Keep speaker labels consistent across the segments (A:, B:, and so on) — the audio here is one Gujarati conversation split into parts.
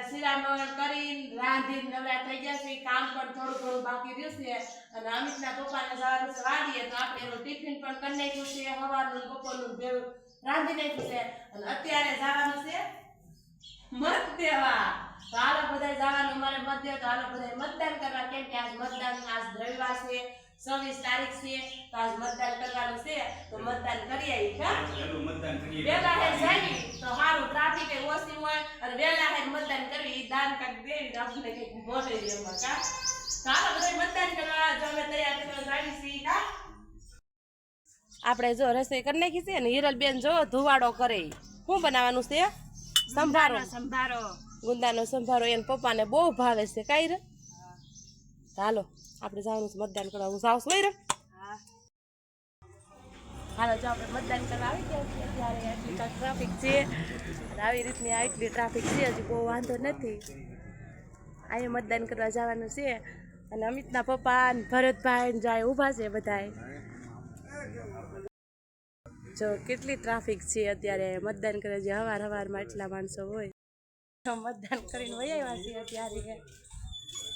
A: શિરામણ કરીને રાંધીને નવરા થઈ ગયા છે કામ પણ થોડું થોડું બાકી રહ્યું છે અને અમિતના પપ્પાને જવાનું છે વાડીએ તો આપણે એનું ટિફિન પણ કરી નાખ્યું છે સવારનું બપોરનું ભેળું રાંધી નાખ્યું છે અને અત્યારે જવાનું છે મત દેવા તો હાલો બધા જવાનું અમારે મત દેવા તો હાલો બધા મતદાન કરવા કેમ કે આજ મતદાન આજ રવિવાર છે 26 તારીખ છે તો આજ મતદાન કરવાનું છે તો મતદાન કરી આવી વેલા હે જાય તો સારું ટ્રાફિક એ ઓછી હોય અને વેલા હે મતદાન કરવી ઈ દાન કાઢી દેવી આપણે કઈક મોટે એમાં કા ચાલો બધા મતદાન કરવા જો અમે તૈયાર થઈને આવી છીએ કા આપણે જો રસોઈ કરી નાખી છે ને હિરલબેન જો ધુવાડો કરે શું બનાવવાનું છે સંભારો ગુંદાનો સંભારો એને પપ્પાને બહુ ભાવે છે કાઈ રે હાલો આપણે જવાનું છે મતદાન કરવા હું જાઉં છું રે હાલો જો આપણે મતદાન કરવા આવી ગયા છીએ ત્યારે આટલી ટ્રાફિક છે આવી રીતની આટલી ટ્રાફિક છે હજી બહુ વાંધો નથી અહીંયા મતદાન કરવા જવાનું છે અને અમિતના પપ્પા ને ભરતભાઈ ને જાય ઊભા છે બધાય જો કેટલી ટ્રાફિક છે અત્યારે મતદાન કરે છે હવારમાં એટલા માણસો હોય મતદાન કરીને વહી આવ્યા છીએ અત્યારે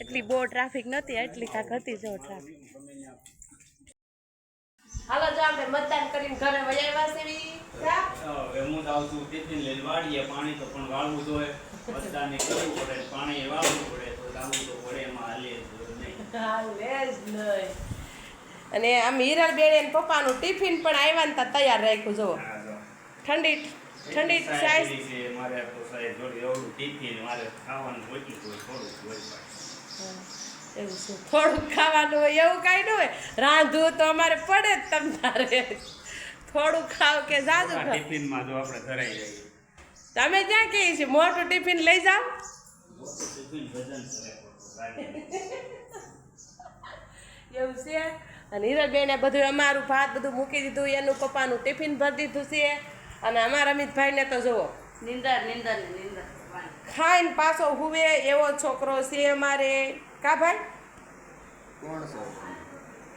A: એટલી બહુ ટ્રાફિક નથી એટલી કાંક હતી જો ટ્રાફિક હાલો જો આપણે મતદાન કરીને ઘરે વહી આવ્યા છીએ
B: હું તો આવતું ટિફિન લઈને વાડીએ પાણી તો પણ વાળવું જોઈએ મતદાન કરવું પડે પાણી વાળવું પડે તો લાવવું તો પડે એમાં હાલે
A: જ નહીં અને આમ હિરલબેન એને પપ્પાનું ટિફિન પણ આવ્યા ને તૈયાર રાખ્યું જો ઠંડી સાઈઝ
B: છે મારે તો સાઈઝ જોડી એવડું ટિફિન મારે ખાવાનું ઓછું થોડું હોય
A: એવું છે થોડું ખાવાનું હોય એવું કાંઈ ન હોય રાંધવું તો અમારે પડે જ તમારે થોડું ખાવ કે જાજુ ખાવ
B: ટિફિનમાં જો આપણે ધરાઈ જઈએ
A: તમે ક્યાં કહીએ છીએ મોટું ટિફિન લઈ જાઓ એવું છે અને હિરલબેને બધું અમારું ભાત બધું મૂકી દીધું એનું પપ્પાનું ટિફિન ભરી દીધું છે અને અમારા અમિતભાઈને તો જુઓ નીંદર ખાઈને પાછો હુવે એવો છોકરો છે અમારે કા ભાઈ
C: કોણ છો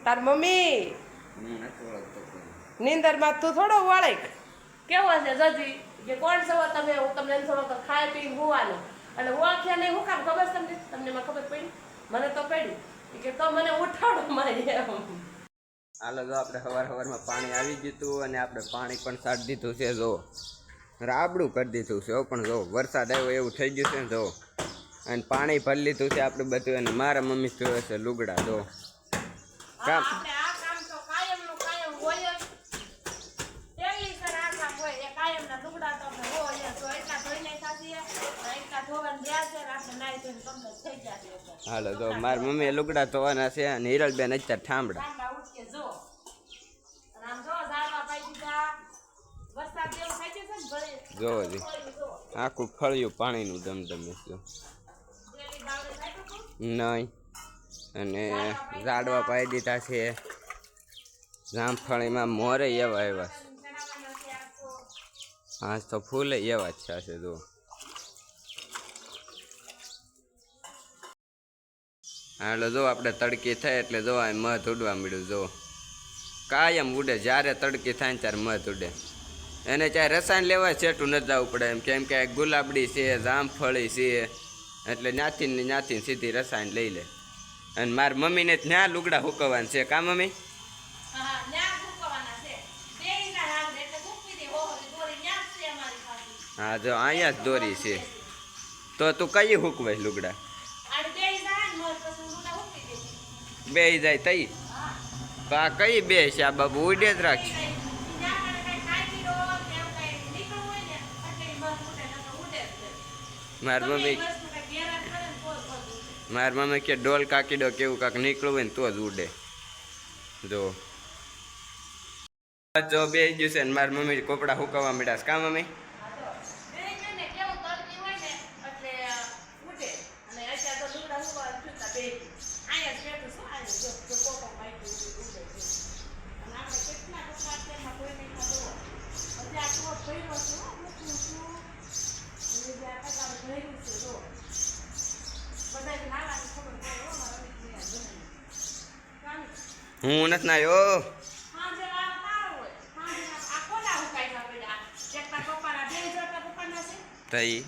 A: તાર મમ્મી નીંદરમાં તું થોડો વળે કેવો છે જજી કે કોણ છો તમે હું તમને થોડો ખાઈ પીને હોવાનું અને ઓળખ્યા નહીં હું કામ ખબર તમને તમને મને ખબર પડી મને તો પડી કે તો મને ઉઠાડો મારી એમ
C: હાલો જો આપણે સવારમાં પાણી આવી ગયું અને આપણે પાણી પણ સાડી દીધું છે જો રાબડું કરી દીધું છે પણ જો વરસાદ આવ્યો એવું થઈ ગયું છે ને જો અને પાણી ભરી લીધું છે આપણે બધું અને મારા મમ્મી જોવે છે લુગડા જો કામ હાલો જો મારી મમ્મી લુગડા ધોવાના છે અને હિરલબેન અત્યારે ઠામડા જો આખું ફળિયું પાણીનું દમદમે જો નહીં અને ઝાડવા પાઈ દીધા છે જામફળીમાં મોરે એવા આવ્યા છે હા તો ફૂલે એવા જ છે જો હાલો જો આપણે તડકી થાય એટલે જો આ મધ ઉડવા મળ્યું જો કાયમ ઉડે જ્યારે તડકી થાય ને ત્યારે મધ ઉડે એને ચાहे રસાયણ લેવા છેટું ન જવું પડે એમ કેમ કે ગુલાબડી છે જામફળી છે એટલે ન્યાથી સીધી રસાયણ લઈ લે અને મારી મમ્મીને ત્યાં લુગડા હુકવવાના છે કા મમ્મી હા જો અહીંયા જ દોરી છે તો તું કઈ હુકવાય લુગડા બે જાય તઈ તો આ કઈ બે છે આ બાબુ ઉડે જ રાખશે મારી મમ્મી કે ડોલ કાકીડો કેવું કાંક નીકળવું હોય ને તો જ ઉડે જો બે ગયું છે ને મારી મમ્મી કપડા હુકવવા મળ્યા છે કા મમ્મી હું નથી નાયો તઈ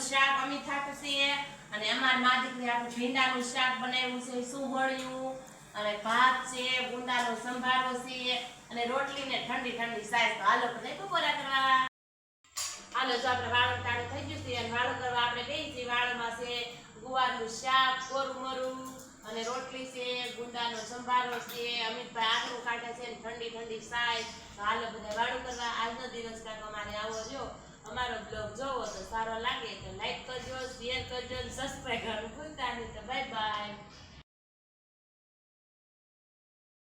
A: શાક અમિત હાટું છે અને અમાર મા દીકરી આખું ભીંડાનું શાક બનાવ્યું છે સુંભળ્યું અને ભાત છે ગુંદાનો સંભારો છે અને રોટલી ને ઠંડી ઠંડી સાસ. તો હાલો બધા બપોરા કરવા. હાલો જો આપણે વાળો ટાળું થઈ ગયું છે અને વાળો કરવા આપણે બેસી છીએ. વાળોમાં છે ગુવારનું શાક કોરું મરું અને રોટલી છે ગુંદાનો સંભારો છે અમિતભાઈ આકરું કાઢે છે અને ઠંડી ઠંડી સાસ. તો હાલો બધા વાળું કરવા. આજનો દિવસ કાંક અમારે આવો જો. અમારો બ્લોગ જોવો તો સારો લાગે તો લાઈક કરજો, શેર કરજો, સબસ્ક્રાઈબ કરવાનું ભૂલતા નહીં. તો બાય બાય.